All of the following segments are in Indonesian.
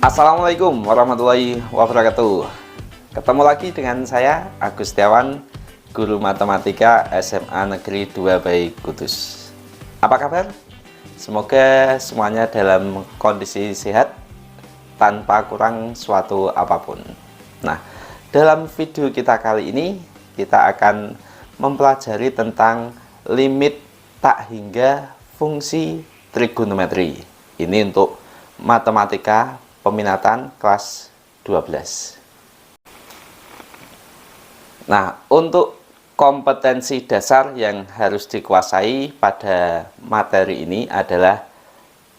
Assalamualaikum warahmatullahi wabarakatuh. Ketemu lagi dengan saya Agus Setiawan, guru matematika SMA Negeri 2 Bayi Kudus. Apa kabar? Semoga semuanya dalam kondisi sehat tanpa kurang suatu apapun. Nah, dalam video kita kali ini kita akan mempelajari tentang limit tak hingga fungsi trigonometri. Ini untuk matematika peminatan kelas 12. Nah, untuk kompetensi dasar yang harus dikuasai pada materi ini adalah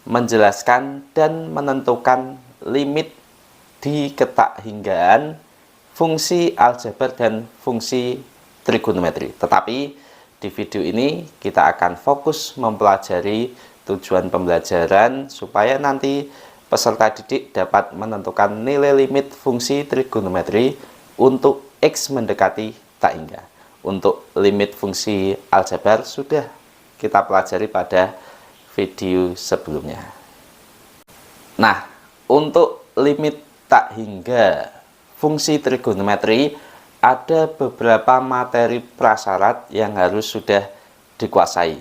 menjelaskan dan menentukan limit di ketakhinggaan fungsi aljabar dan fungsi trigonometri. Tetapi di video ini kita akan fokus mempelajari tujuan pembelajaran supaya nanti peserta didik dapat menentukan nilai limit fungsi trigonometri untuk X mendekati tak hingga. Untuk limit fungsi aljabar sudah kita pelajari pada video sebelumnya. Nah, untuk limit tak hingga fungsi trigonometri ada beberapa materi prasyarat yang harus sudah dikuasai.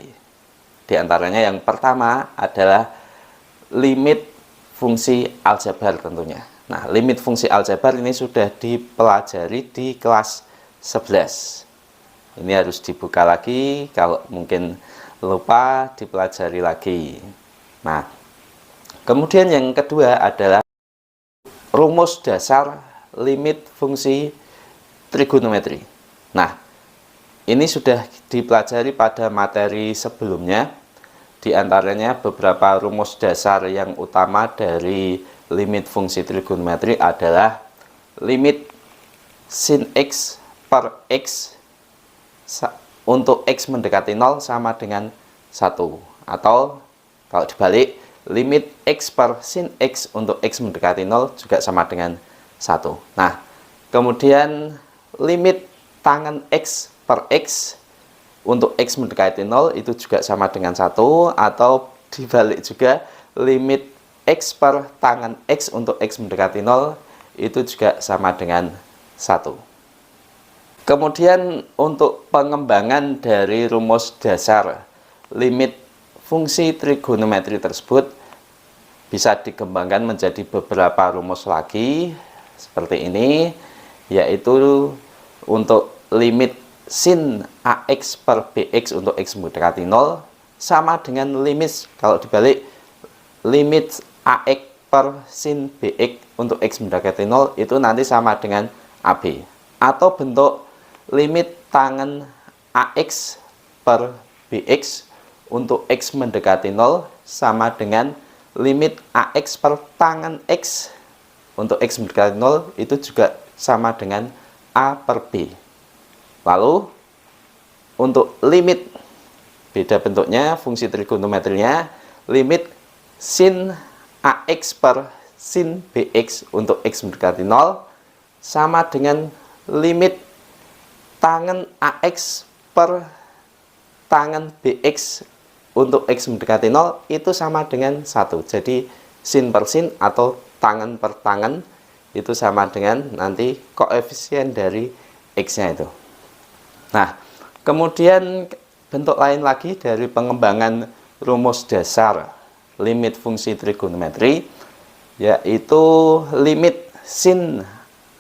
Di antaranya yang pertama adalah limit fungsi aljabar tentunya. Nah, limit fungsi aljabar ini sudah dipelajari di kelas 11. Ini harus dibuka lagi, kalau mungkin lupa dipelajari lagi. Nah, kemudian yang kedua adalah rumus dasar limit fungsi trigonometri. Nah, ini sudah dipelajari pada materi sebelumnya. Di antaranya beberapa rumus dasar yang utama dari limit fungsi trigonometri adalah limit sin X per X untuk X mendekati 0 sama dengan 1. Atau kalau dibalik, limit X per sin X untuk X mendekati 0 juga sama dengan 1. Nah, kemudian limit tangen X per X untuk X mendekati 0 itu juga sama dengan 1, atau dibalik juga limit X per tangen X untuk X mendekati 0 itu juga sama dengan 1. Kemudian untuk pengembangan dari rumus dasar limit fungsi trigonometri tersebut bisa dikembangkan menjadi beberapa rumus lagi seperti ini, yaitu untuk limit sin AX per BX untuk X mendekati 0 sama dengan limit, kalau dibalik, limit AX per sin BX untuk X mendekati 0 itu nanti sama dengan AB. Atau bentuk limit tangen AX per BX untuk X mendekati 0 sama dengan limit AX per tangen X untuk X mendekati 0 itu juga sama dengan A per B. Lalu untuk limit, beda bentuknya fungsi trigonometrinya, limit sin AX per sin BX untuk X mendekati 0 sama dengan limit tangen AX per tangen BX untuk X mendekati 0 itu sama dengan 1. Jadi sin per sin atau tangen per tangen itu sama dengan nanti koefisien dari X-nya itu. Nah, kemudian bentuk lain lagi dari pengembangan rumus dasar limit fungsi trigonometri, yaitu limit sin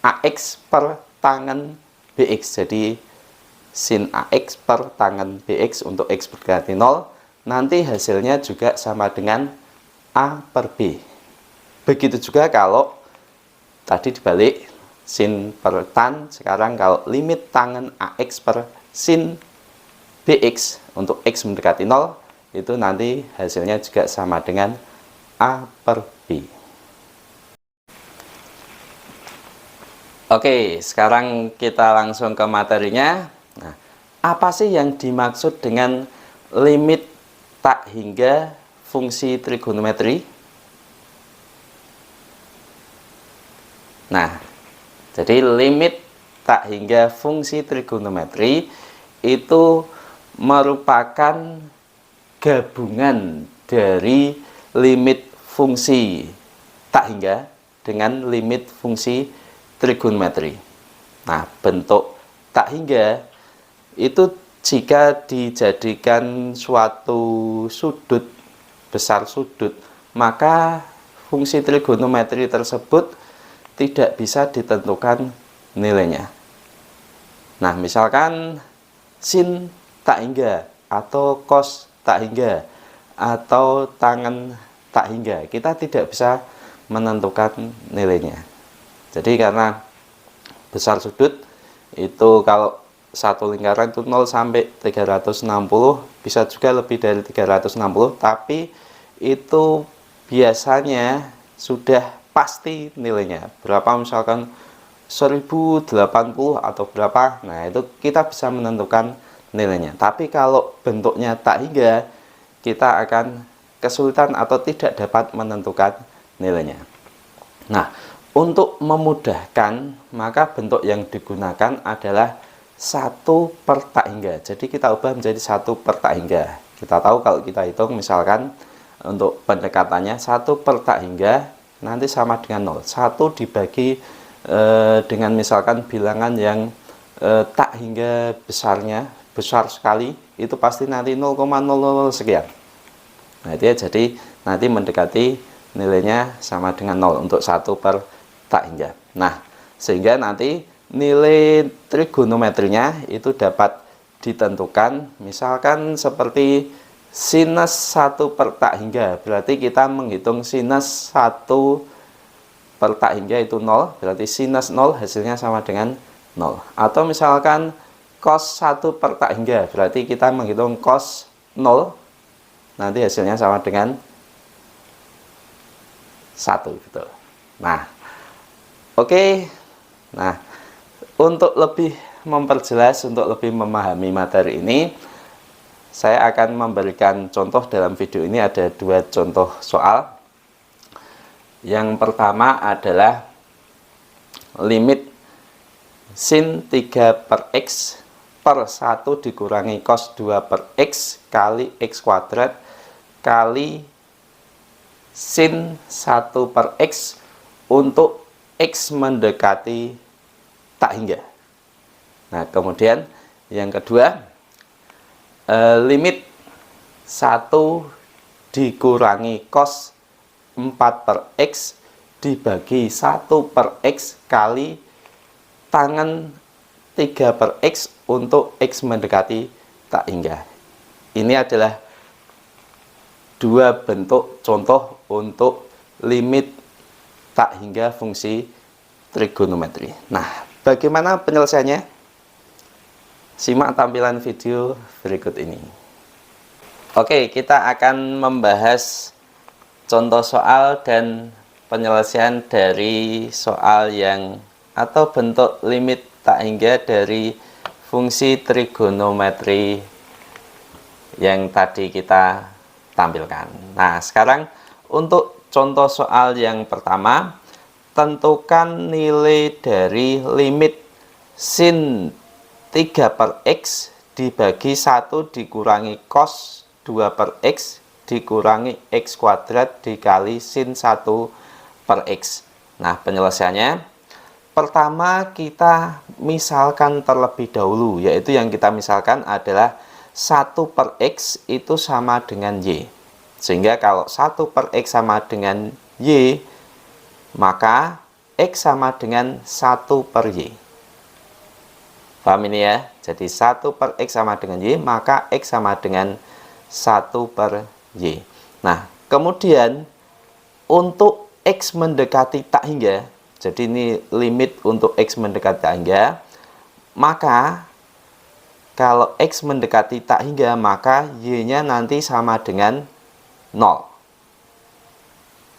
AX per tangen BX. Jadi sin AX per tangen BX untuk X mendekati 0 nanti hasilnya juga sama dengan A per B. Begitu juga kalau tadi dibalik, sin per tan, sekarang kalau limit tangen AX per sin BX untuk X mendekati 0 itu nanti hasilnya juga sama dengan A per B. Oke, sekarang kita langsung ke materinya. Nah, apa sih yang dimaksud dengan limit tak hingga fungsi trigonometri? Nah, jadi limit tak hingga fungsi trigonometri itu merupakan gabungan dari limit fungsi tak hingga dengan limit fungsi trigonometri. Nah, bentuk tak hingga itu jika dijadikan suatu sudut, besar sudut, maka fungsi trigonometri tersebut tidak bisa ditentukan nilainya. Nah, misalkan sin tak hingga atau cos tak hingga atau tangen tak hingga, kita tidak bisa menentukan nilainya. Jadi karena besar sudut itu kalau satu lingkaran itu 0 sampai 360, bisa juga lebih dari 360, tapi itu biasanya sudah pasti nilainya berapa, misalkan 1080 atau berapa. Nah, itu kita bisa menentukan nilainya. Tapi kalau bentuknya tak hingga, kita akan kesulitan atau tidak dapat menentukan nilainya. Nah, untuk memudahkan, maka bentuk yang digunakan adalah 1 per tak hingga. Jadi kita ubah menjadi 1 per tak hingga. Kita tahu kalau kita hitung, misalkan untuk pendekatannya 1 per tak hingga nanti sama dengan 0. 1 dibagi dengan misalkan bilangan yang tak hingga besarnya besar sekali, itu pasti nanti 0,000 sekian. Nah, itu ya, jadi nanti mendekati nilainya sama dengan 0 untuk 1 per tak hingga. Nah, sehingga nanti nilai trigonometrinya itu dapat ditentukan, misalkan seperti sinus 1 per tak hingga, berarti kita menghitung sinus 1 per tak hingga itu 0, berarti sinus 0 hasilnya sama dengan 0. Atau misalkan cos 1 per tak hingga, berarti kita menghitung cos 0, nanti hasilnya sama dengan 1 gitu. Nah, oke. Nah, untuk lebih memperjelas, untuk lebih memahami materi ini, saya akan memberikan contoh. Dalam video ini ada 2 contoh soal. Yang pertama adalah limit sin 3 per x per 1 dikurangi cos 2 per x kali x kuadrat kali sin 1 per x untuk x mendekati tak hingga. Nah, kemudian yang kedua, limit 1 dikurangi cos 4 per x dibagi 1 per x kali tangen 3 per x untuk x mendekati tak hingga. Ini adalah 2 bentuk contoh untuk limit tak hingga fungsi trigonometri. Nah, bagaimana penyelesaiannya? Simak tampilan video berikut ini. Oke, kita akan membahas contoh soal dan penyelesaian dari soal yang atau bentuk limit tak hingga dari fungsi trigonometri yang tadi kita tampilkan. Nah, sekarang untuk contoh soal yang pertama, tentukan nilai dari limit sin 3 per x dibagi 1 dikurangi cos 2 per x dikurangi x kuadrat dikali sin 1 per x. Nah, penyelesaiannya, pertama kita misalkan terlebih dahulu, yaitu yang kita misalkan adalah 1 per x itu sama dengan y. Sehingga kalau 1 per x sama dengan y, maka x sama dengan 1 per y. Paham ini ya? Jadi 1 per x sama dengan y, maka x sama dengan 1 per y. Nah, kemudian untuk x mendekati tak hingga, jadi ini limit untuk x mendekati tak hingga, maka kalau x mendekati tak hingga, maka y-nya nanti sama dengan 0.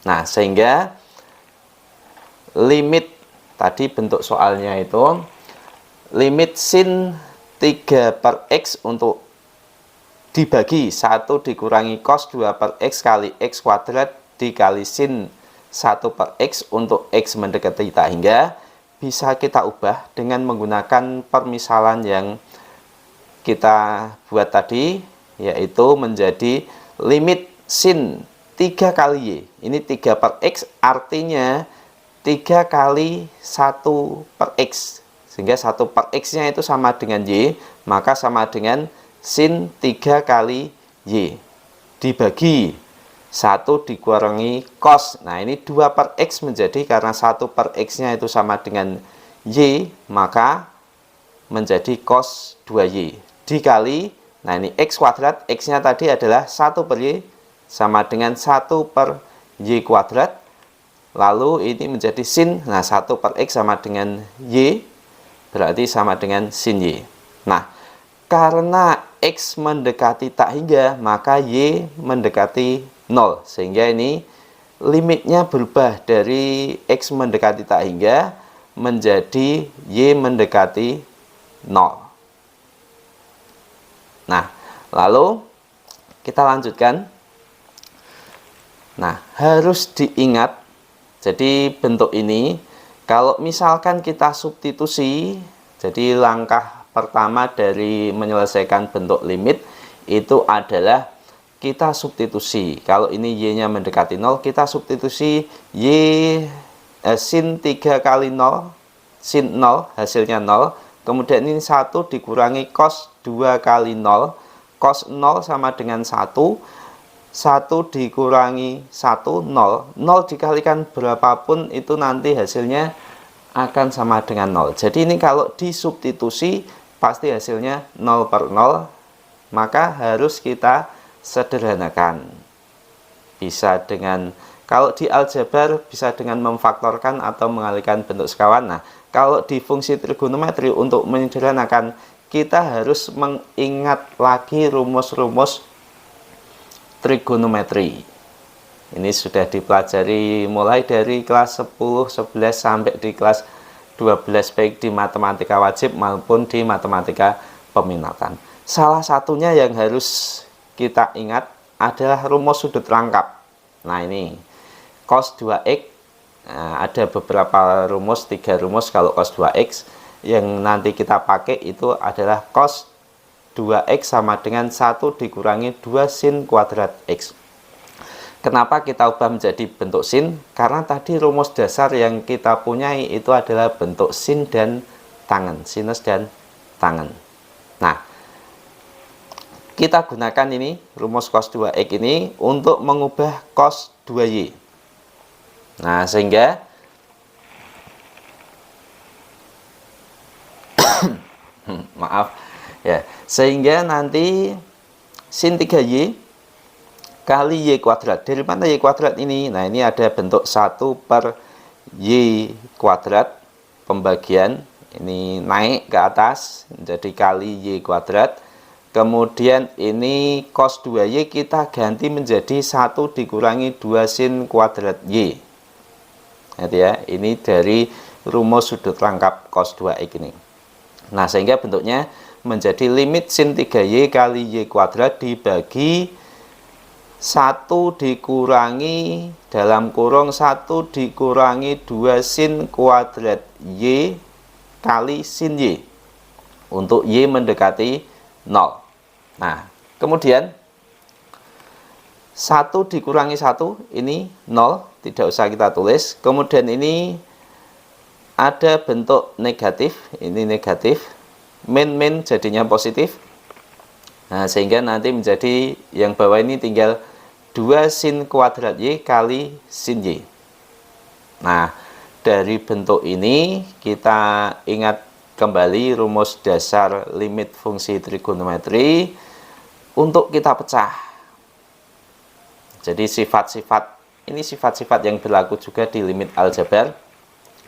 Nah, sehingga limit tadi bentuk soalnya itu limit sin 3 per x untuk dibagi 1 dikurangi cos 2 per x kali x kuadrat dikali sin 1 per x untuk x mendekati tak hingga bisa kita ubah dengan menggunakan permisalan yang kita buat tadi, yaitu menjadi limit sin 3 kali y. Ini 3 per x, artinya 3 kali 1 per X, sehingga 1 per X nya itu sama dengan Y, maka sama dengan sin 3 kali Y dibagi 1 dikurangi cos. Nah ini 2 per X menjadi, karena 1 per X nya itu sama dengan Y, maka menjadi cos 2Y dikali, nah ini X kuadrat, X nya tadi adalah 1 per Y sama dengan 1 per Y kuadrat, lalu ini menjadi sin, nah 1 per X sama dengan Y, berarti sama dengan sin Y. Nah karena X mendekati tak hingga, maka Y mendekati 0, sehingga ini limitnya berubah dari X mendekati tak hingga menjadi Y mendekati 0. Nah, lalu kita lanjutkan. Nah, harus diingat, jadi bentuk ini kalau misalkan kita substitusi, jadi langkah pertama dari menyelesaikan bentuk limit itu adalah kita substitusi. Kalau ini Y-nya mendekati 0, kita substitusi sin 3 kali 0, sin 0, hasilnya 0. Kemudian ini 1 dikurangi cos 2 kali 0. Cos 0 sama dengan 1. 1 dikurangi 1, 0. 0 dikalikan berapapun itu nanti hasilnya akan sama dengan 0. Jadi ini kalau disubstitusi pasti hasilnya 0 per 0. Maka harus kita sederhanakan. Bisa dengan, kalau di aljabar bisa dengan memfaktorkan atau mengalihkan bentuk sekawan. Nah, kalau di fungsi trigonometri untuk menyederhanakan, kita harus mengingat lagi rumus-rumus trigonometri. Ini sudah dipelajari mulai dari kelas 10, 11 sampai di kelas 12, baik di matematika wajib maupun di matematika peminatan. Salah satunya yang harus kita ingat adalah rumus sudut rangkap. Nah ini cos 2x, nah, ada beberapa rumus, 3 rumus kalau cos 2x. Yang nanti kita pakai itu adalah cos 2x sama dengan 1 dikurangi 2 sin kuadrat x. Kenapa kita ubah menjadi bentuk sin? Karena tadi rumus dasar yang kita punyai itu adalah bentuk sin dan tangen, sinus dan tangen. Nah, kita gunakan ini rumus cos 2x ini untuk mengubah cos 2y. Nah, sehingga maaf ya, sehingga nanti sin 3y kali y kuadrat. Dari mana y kuadrat ini? Nah, ini ada bentuk 1 per y kuadrat, pembagian ini naik ke atas jadi kali y kuadrat. Kemudian ini cos 2y kita ganti menjadi 1 dikurangi 2 sin kuadrat y. Nanti ya, ini dari rumus sudut rangkap cos 2x ini. Nah, sehingga bentuknya menjadi limit sin 3y kali y kuadrat dibagi 1 dikurangi dalam kurung 1 dikurangi 2 sin kuadrat y kali sin y untuk y mendekati 0. Nah, kemudian 1 dikurangi 1 ini 0, tidak usah kita tulis. Kemudian ini ada bentuk negatif, ini negatif, min jadinya positif. Nah, sehingga nanti menjadi yang bawah ini tinggal 2 sin kuadrat y kali sin y. Nah, dari bentuk ini kita ingat kembali rumus dasar limit fungsi trigonometri untuk kita pecah. Jadi sifat-sifat ini sifat-sifat yang berlaku juga di limit aljabar.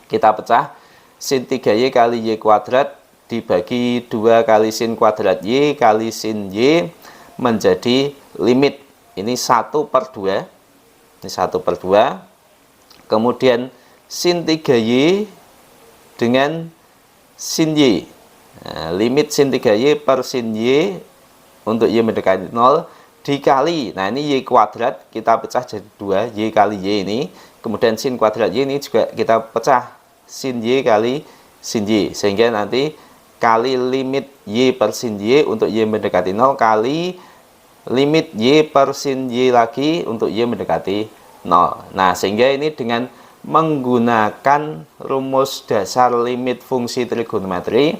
Kita pecah, sin 3y kali y kuadrat dibagi 2 kali sin kuadrat y kali sin y menjadi limit. Ini 1 per 2. Ini 1 per 2. Kemudian sin 3y dengan sin y. Nah, limit sin 3y per sin y untuk y mendekati 0 dikali, nah ini y kuadrat kita pecah jadi 2, y kali y ini. Kemudian sin kuadrat y ini juga kita pecah, sin y kali sin y, sehingga nanti kali limit y per sin y untuk y mendekati 0 kali limit y per sin y lagi untuk y mendekati 0. Nah, sehingga ini dengan menggunakan rumus dasar limit fungsi trigonometri,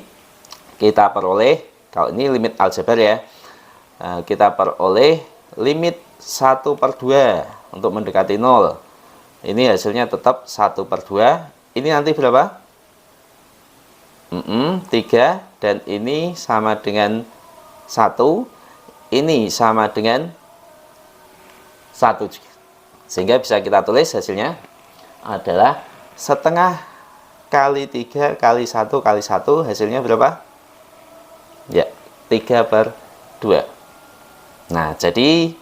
kita peroleh, kalau ini limit aljabar ya, kita peroleh limit 1/2 untuk mendekati 0. Ini hasilnya tetap 1/2. Ini nanti berapa? 3, dan ini sama dengan 1. Ini sama dengan 1 juga. Sehingga bisa kita tulis hasilnya adalah setengah kali 3 kali 1 kali 1, hasilnya berapa? Ya, 3/2. Nah, jadi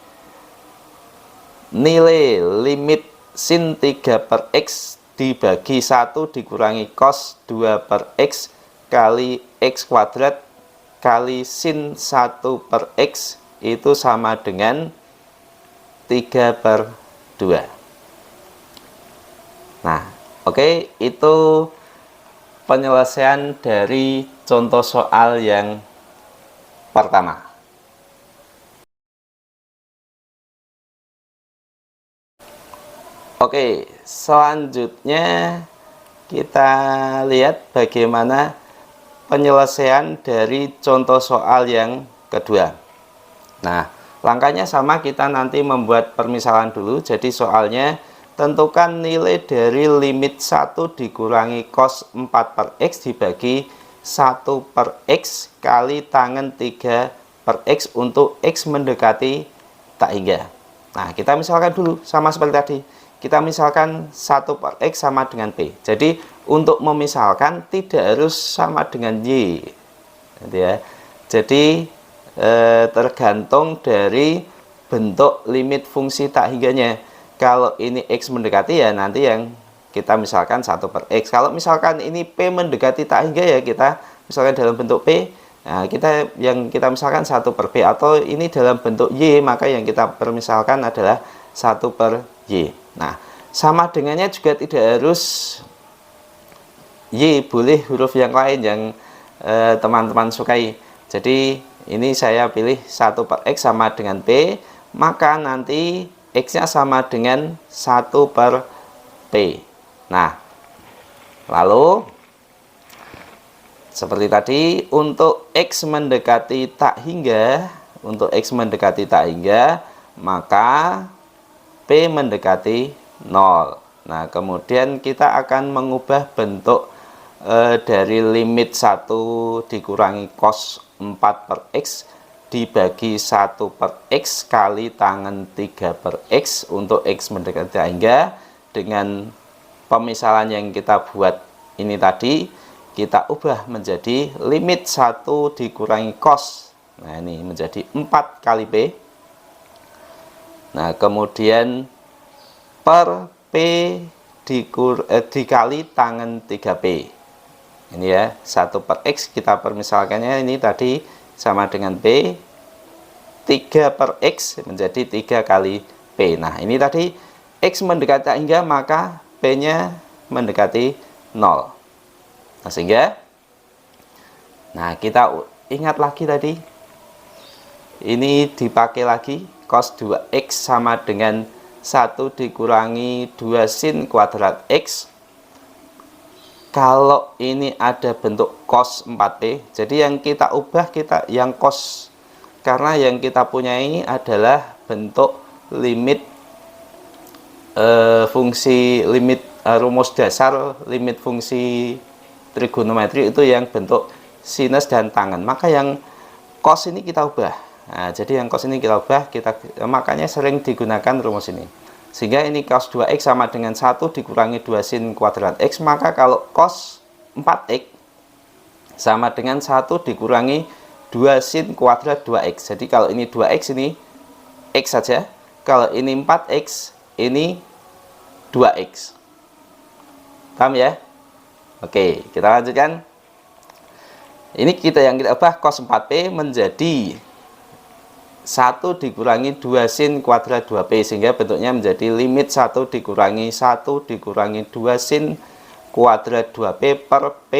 nilai limit sin 3/x dibagi 1 dikurangi cos 2/x kali x kuadrat kali sin 1/x itu sama dengan 3/2. Nah, oke, itu penyelesaian dari contoh soal yang pertama. Oke, selanjutnya kita lihat bagaimana penyelesaian dari contoh soal yang kedua. Nah, langkahnya sama, kita nanti membuat permisalan dulu. Jadi soalnya tentukan nilai dari limit 1 dikurangi cos 4/x dibagi 1/x kali tangen 3/x untuk x mendekati tak hingga. Nah, kita misalkan dulu sama seperti tadi. Kita misalkan 1/x sama dengan P. Jadi untuk memisalkan tidak harus sama dengan Y, gitu ya. Jadi tergantung dari bentuk limit fungsi tak hingganya. Kalau ini X mendekati ya nanti yang kita misalkan 1/x. Kalau misalkan ini P mendekati tak hingga ya kita misalkan dalam bentuk P. Nah, kita misalkan 1/P, atau ini dalam bentuk Y, maka yang kita permisalkan adalah 1/Y. Nah, sama dengannya juga tidak harus Y, boleh huruf yang lain yang teman-teman sukai. Jadi ini saya pilih 1/x sama dengan P, maka nanti X-nya sama dengan 1/P. Nah, lalu seperti tadi, untuk X mendekati tak hingga, maka P mendekati 0. Nah, kemudian kita akan mengubah bentuk dari limit 1 dikurangi cos 4/x dibagi 1/x kali tangen 3/x untuk X mendekati tak hingga. Dengan pemisalan yang kita buat ini tadi, kita ubah menjadi limit 1 dikurangi cos. Nah, ini menjadi 4 kali P. Nah, kemudian per P dikali tangen 3P. Ini ya, 1/x kita permisalkannya ini tadi sama dengan P. 3/x menjadi 3 kali P. Nah, ini tadi X mendekati tak hingga, maka P-nya mendekati 0. Nah, sehingga kita ingat lagi tadi, ini dipakai lagi, cos 2x sama dengan 1 dikurangi 2 sin kuadrat x. Kalau ini ada bentuk cos 4P, jadi yang kita ubah yang cos, karena yang kita punya ini adalah bentuk limit rumus dasar limit fungsi trigonometri itu yang bentuk sinus dan tangen. Maka yang cos ini kita ubah. Nah, jadi yang cos ini kita ubah, makanya sering digunakan rumus ini. Sehingga ini cos 2x sama dengan 1 dikurangi 2 sin kuadrat x. Maka kalau cos 4x sama dengan 1 dikurangi 2 sin kuadrat 2x. Jadi kalau ini 2x, ini x saja. Kalau ini 4x, ini 2x. Paham ya? Oke, kita lanjutkan. Ini yang kita ubah cos 4P menjadi 1 dikurangi 2 sin kuadrat 2P, sehingga bentuknya menjadi limit 1 dikurangi 1 dikurangi 2 sin kuadrat 2P per P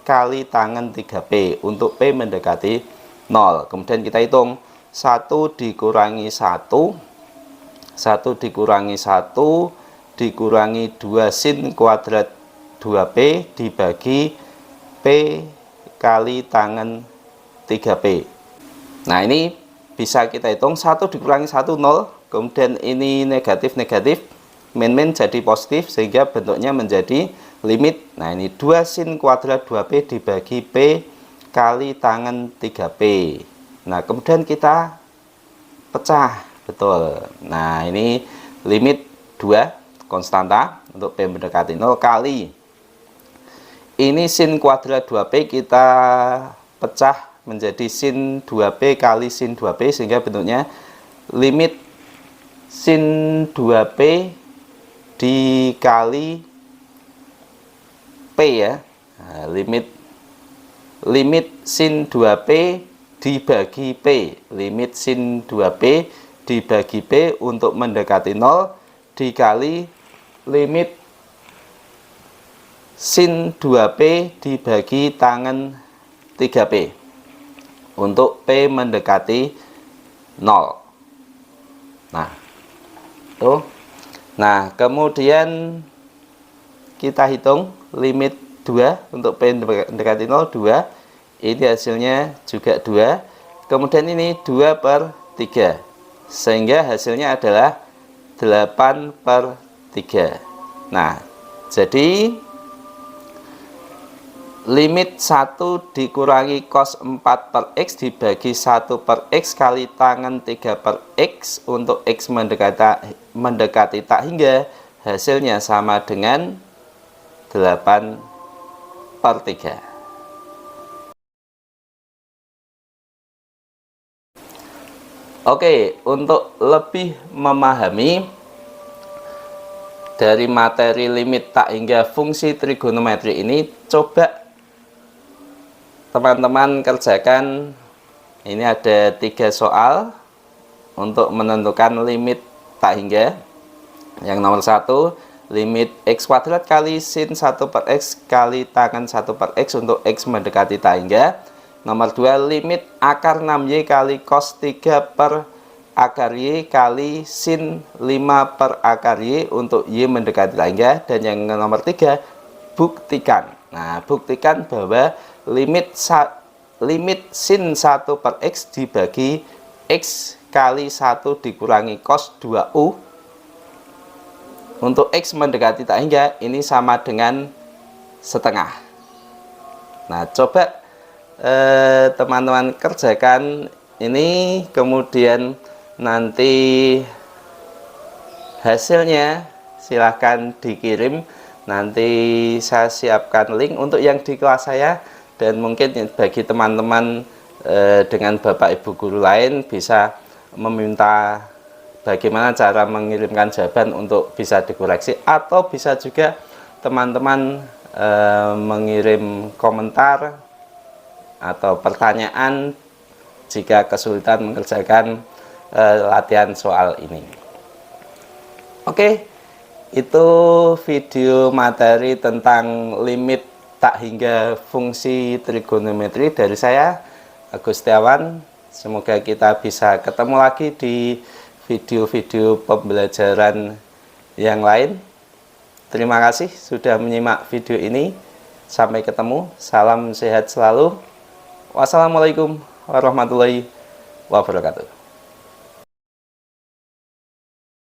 kali tangen 3P untuk P mendekati 0. Kemudian kita hitung 1 dikurangi 1 dikurangi 1 dikurangi 2 sin kuadrat 2P dibagi P kali tangen 3P. Nah, ini bisa kita hitung 1 dikurangi 1 0, kemudian ini negatif-negatif, min-min jadi positif sehingga bentuknya menjadi limit. Nah, ini 2 sin kuadrat 2P dibagi P kali tangen 3P. Nah, kemudian kita pecah, betul. Nah, ini limit 2 konstanta untuk P mendekati 0 kali ini sin kuadrat 2P kita pecah menjadi sin 2P kali sin 2P sehingga bentuknya limit sin 2P dikali P ya. Nah, limit sin 2P dibagi P, limit sin 2P dibagi P untuk mendekati 0 dikali limit sin 2P dibagi tangen 3P untuk P mendekati 0. Nah, tuh. Nah, kemudian kita hitung limit 2 untuk P mendekati 0, 2. Ini hasilnya juga 2. Kemudian ini 2 per 3. Sehingga hasilnya adalah 8 per 3. Nah, jadi limit 1 dikurangi cos 4 per X dibagi 1 per X kali tangen 3 per X untuk X mendekati tak hingga, hasilnya sama dengan 8 per 3. Oke, untuk lebih memahami dari materi limit tak hingga fungsi trigonometri ini, coba teman-teman kerjakan. Ini ada 3 soal untuk menentukan limit tak hingga. Yang nomor 1, limit X kuadrat kali sin 1 per X kali tangen 1 per X untuk X mendekati tak hingga. Nomor 2, limit akar 6Y kali cos 3 per akar Y kali sin 5 per akar Y untuk Y mendekati tak hingga. Dan yang nomor 3, buktikan. Nah, buktikan bahwa limit sin 1 per X dibagi X kali 1 dikurangi cos 2U untuk X mendekati tak hingga ini sama dengan setengah. Nah, coba teman-teman kerjakan ini, kemudian nanti hasilnya silahkan dikirim. Nanti saya siapkan link untuk yang di kelas saya. Dan mungkin bagi teman-teman dengan Bapak Ibu guru lain bisa meminta bagaimana cara mengirimkan jawaban untuk bisa dikoreksi, atau bisa juga teman-teman mengirim komentar atau pertanyaan jika kesulitan mengerjakan latihan soal ini. Oke, itu video materi tentang limit tak hingga fungsi trigonometri dari saya, Agus Setiawan. Semoga kita bisa ketemu lagi di video-video pembelajaran yang lain. Terima kasih sudah menyimak video ini. Sampai ketemu. Salam sehat selalu. Wassalamualaikum warahmatullahi wabarakatuh.